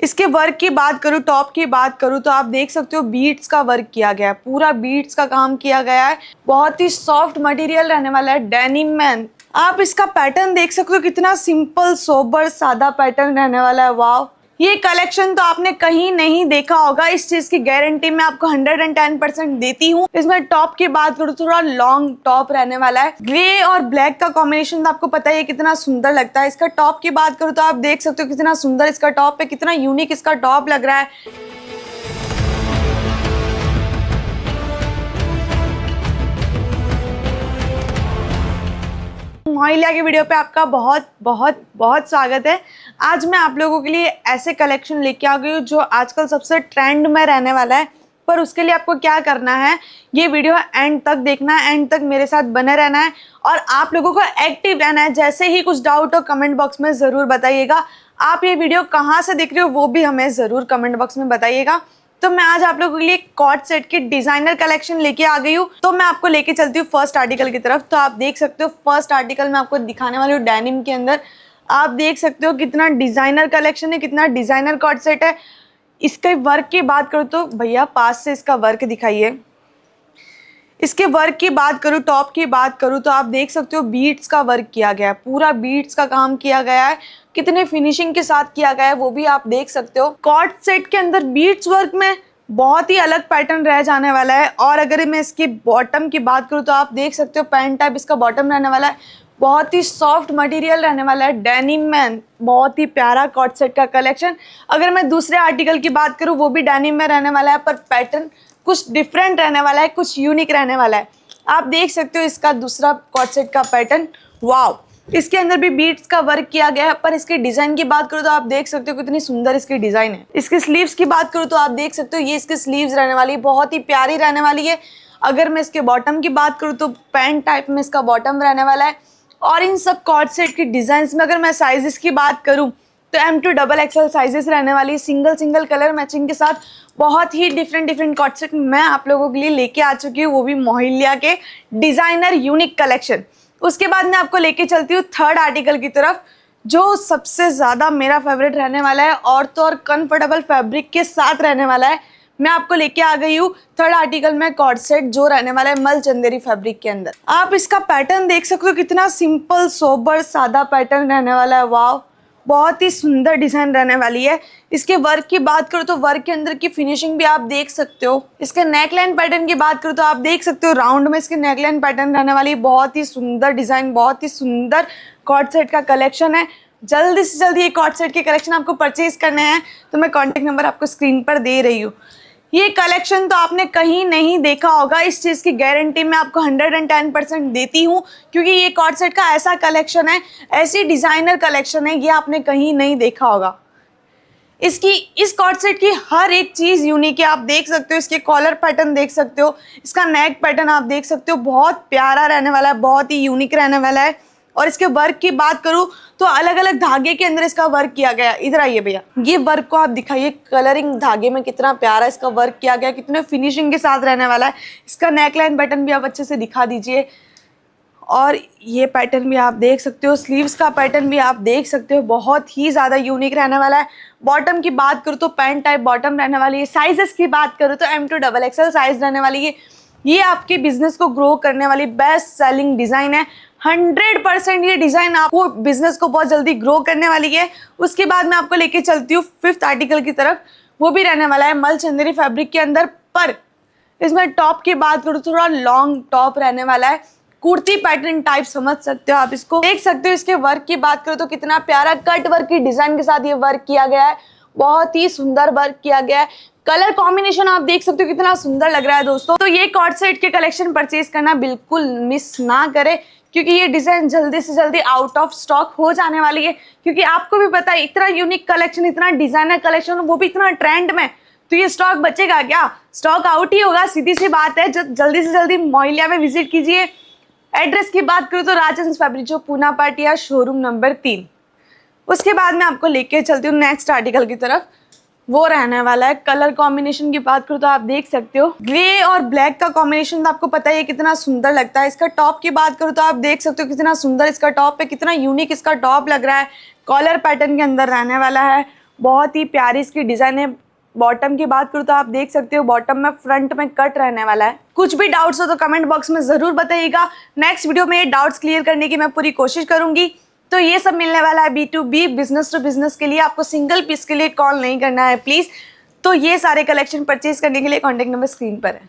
इसके वर्क की बात करूँ, टॉप की बात करूँ तो आप देख सकते हो बीट्स का वर्क किया गया है, पूरा बीट्स का काम किया गया है। बहुत ही सॉफ्ट मटेरियल रहने वाला है, डेनिम में। आप इसका पैटर्न देख सकते हो, कितना सिंपल सोबर सादा पैटर्न रहने वाला है। वाव, ये कलेक्शन तो आपने कहीं नहीं देखा होगा। इस चीज की गारंटी मैं आपको 110% देती हूँ। इसमें टॉप की बात करूँ, थोड़ा लॉन्ग टॉप रहने वाला है। ग्रे और ब्लैक का कॉम्बिनेशन तो आपको पता ही है कितना सुंदर लगता है। इसका टॉप की बात करूँ तो आप देख सकते हो कितना सुंदर इसका टॉप है, कितना यूनिक इसका टॉप लग रहा है। मोहिलिया की वीडियो पे आपका बहुत बहुत बहुत स्वागत है। आज मैं आप लोगों के लिए ऐसे कलेक्शन लेके आ गई हूँ जो आजकल सबसे ट्रेंड में रहने वाला है। पर उसके लिए आपको क्या करना है, ये वीडियो एंड तक देखना है, एंड तक मेरे साथ बने रहना है और आप लोगों को एक्टिव रहना है। जैसे ही कुछ डाउट हो कमेंट बॉक्स में ज़रूर बताइएगा। आप ये वीडियो कहाँ से देख रहे हो वो भी हमें ज़रूर कमेंट बॉक्स में बताइएगा। तो मैं आज आप लोगों के लिए कॉट सेट की डिजाइनर कलेक्शन लेके आ गई हूँ। तो मैं आपको लेके चलती हूँ फर्स्ट आर्टिकल की तरफ। तो आप देख सकते हो फर्स्ट आर्टिकल में आपको दिखाने वाली हूँ डेनिम के अंदर। आप देख सकते हो कितना डिजाइनर कलेक्शन है, कितना डिजाइनर कॉट सेट है। इसके वर्क की बात करूँ तो भैया पास से इसका वर्क दिखाइए। इसके वर्क की बात करूँ, टॉप की बात करूँ तो आप देख सकते हो बीट्स का वर्क किया गया है, पूरा बीट्स का काम किया गया है। कितने फिनिशिंग के साथ किया गया है वो भी आप देख सकते हो। कॉट सेट के अंदर बीट्स वर्क में बहुत ही अलग पैटर्न रह जाने वाला है। और अगर मैं इसकी बॉटम की बात करूँ तो आप देख सकते हो पैंट टाइप इसका बॉटम रहने वाला है। बहुत ही सॉफ्ट मटेरियल रहने वाला है, डेनिम में। बहुत ही प्यारा कॉट सेट का कलेक्शन। अगर मैं दूसरे आर्टिकल की बात करूँ वो भी डेनिम में रहने वाला है, पर पैटर्न कुछ डिफरेंट रहने वाला है, कुछ यूनिक रहने वाला है। आप देख सकते हो इसका दूसरा कॉट सेट का पैटर्न। वाव, इसके अंदर भी बीट्स का वर्क किया गया है। पर इसके डिजाइन की बात करूँ तो आप देख सकते हो कितनी सुंदर इसकी डिजाइन है। इसके स्लीव्स की बात करूँ तो आप देख सकते हो ये इसके स्लीव्स रहने वाली है, बहुत ही प्यारी रहने वाली है। अगर मैं इसके बॉटम की बात करूँ तो पैंट टाइप में इसका बॉटम रहने वाला है। और इन सब कॉट सेट की डिजाइन में अगर मैं साइजेस की बात करूँ तो M2 XXL साइजेस रहने वाली, सिंगल कलर मैचिंग के साथ। बहुत ही डिफरेंट कॉट सेट मैं आप लोगों के लिए लेके आ चुकी हूँ, वो भी मोहिलिया के डिजाइनर यूनिक कलेक्शन। उसके बाद मैं आपको लेके चलती हूँ थर्ड आर्टिकल की तरफ, जो सबसे ज़्यादा मेरा फेवरेट रहने वाला है और तो और कंफर्टेबल फैब्रिक के साथ रहने वाला है। मैं आपको लेके आ गई हूँ थर्ड आर्टिकल में कॉट सेट जो रहने वाला है मल चंदेरी फैब्रिक के अंदर। आप इसका पैटर्न देख सकते हो, कितना सिंपल सोबर सादा पैटर्न रहने वाला है। वाव, बहुत ही सुंदर डिजाइन रहने वाली है। इसके वर्क की बात करूँ तो वर्क के अंदर की फिनिशिंग भी आप देख सकते हो। इसके नेकलाइन पैटर्न की बात करूँ तो आप देख सकते हो राउंड में इसके नेकलाइन पैटर्न रहने वाली। बहुत ही सुंदर डिजाइन, बहुत ही सुंदर कॉट सेट का कलेक्शन है। जल्दी से जल्दी ये कॉट सेट के कलेक्शन आपको परचेज करने हैं तो मैं कॉन्टेक्ट नंबर आपको स्क्रीन पर दे रही हूँ। ये कलेक्शन तो आपने कहीं नहीं देखा होगा। इस चीज़ की गारंटी मैं आपको 110% देती हूँ, क्योंकि ये कॉट सेट का ऐसा कलेक्शन है, ऐसी डिज़ाइनर कलेक्शन है, ये आपने कहीं नहीं देखा होगा। इस कॉट सेट की हर एक चीज़ यूनिक है। आप देख सकते हो इसके कॉलर पैटर्न देख सकते हो, इसका नेक पैटर्न आप देख सकते हो, बहुत प्यारा रहने वाला है, बहुत ही यूनिक रहने वाला है। और इसके वर्क की बात करूँ तो अलग अलग धागे के अंदर इसका वर्क किया गया। इधर आइए भैया, ये वर्क को आप दिखाइए, कलरिंग धागे में कितना प्यारा इसका वर्क किया गया, कितने फिनिशिंग के साथ रहने वाला है। इसका नेकलाइन पैटर्न भी आप अच्छे से दिखा दीजिए। और ये पैटर्न भी आप देख सकते हो, स्लीव्स का पैटर्न भी आप देख सकते हो, बहुत ही ज़्यादा यूनिक रहने वाला है। बॉटम की बात करूँ तो पैंट टाइप बॉटम रहने वाली है। साइजेस की बात करूँ तो M2 XXL साइज रहने वाली है। ये आपके बिजनेस को ग्रो करने वाली बेस्ट सेलिंग डिज़ाइन है। 100% ये डिज़ाइन आपको बिजनेस को बहुत जल्दी ग्रो करने वाली है। उसके बाद मैं आपको लेके चलती हूँ फिफ्थ आर्टिकल की तरफ, वो भी रहने वाला है मल चंदेरी फैब्रिक के अंदर। पर इसमें टॉप की बात करूँ तो थोड़ा लॉन्ग टॉप रहने वाला है, कुर्ती पैटर्न टाइप समझ सकते हो आप इसको। देख सकते हो इसके वर्क की बात करो तो कितना प्यारा कट वर्क की डिजाइन के साथ ये वर्क किया गया है। बहुत ही सुंदर वर्क किया गया है। कलर कॉम्बिनेशन आप देख सकते हो कितना सुंदर लग रहा है दोस्तों। तो ये कॉट सेट के कलेक्शन परचेज करना बिल्कुल मिस ना करें, क्योंकि ये डिजाइन जल्दी से जल्दी आउट ऑफ स्टॉक हो जाने वाली है। क्योंकि आपको भी पता है इतना यूनिक कलेक्शन, इतना डिजाइनर कलेक्शन, वो भी इतना ट्रेंड में, तो ये स्टॉक बचेगा क्या? स्टॉक आउट ही होगा, सीधी सी बात है। जल्दी से जल्दी मोहिलिया में विजिट कीजिए। एड्रेस की बात करूँ तो राजहंस फैब्रिक जो पूना पाटिया शोरूम नंबर 3। उसके बाद मैं आपको लेके चलती हूँ नेक्स्ट आर्टिकल की तरफ, वो रहने वाला है। कलर कॉम्बिनेशन की बात करूँ तो आप देख सकते हो ग्रे और ब्लैक का कॉम्बिनेशन तो आपको पता ही है कितना सुंदर लगता है। इसका टॉप की बात करूँ तो आप देख सकते हो कितना सुंदर इसका टॉप है, कितना यूनिक इसका टॉप लग रहा है। कॉलर पैटर्न के अंदर रहने वाला है। बहुत ही प्यारी इसकी डिज़ाइन है। बॉटम की बात करूँ तो आप देख सकते हो बॉटम में फ्रंट में कट रहने वाला है। कुछ भी डाउट्स हो तो कमेंट बॉक्स में ज़रूर बताइएगा। नेक्स्ट वीडियो में ये डाउट्स क्लियर करने की मैं पूरी कोशिश करूँगी। तो ये सब मिलने वाला है B2B, बिजनेस टू बिजनेस के लिए। आपको सिंगल पीस के लिए कॉल नहीं करना है प्लीज़। तो ये सारे कलेक्शन परचेज करने के लिए कॉन्टैक्ट नंबर स्क्रीन पर है।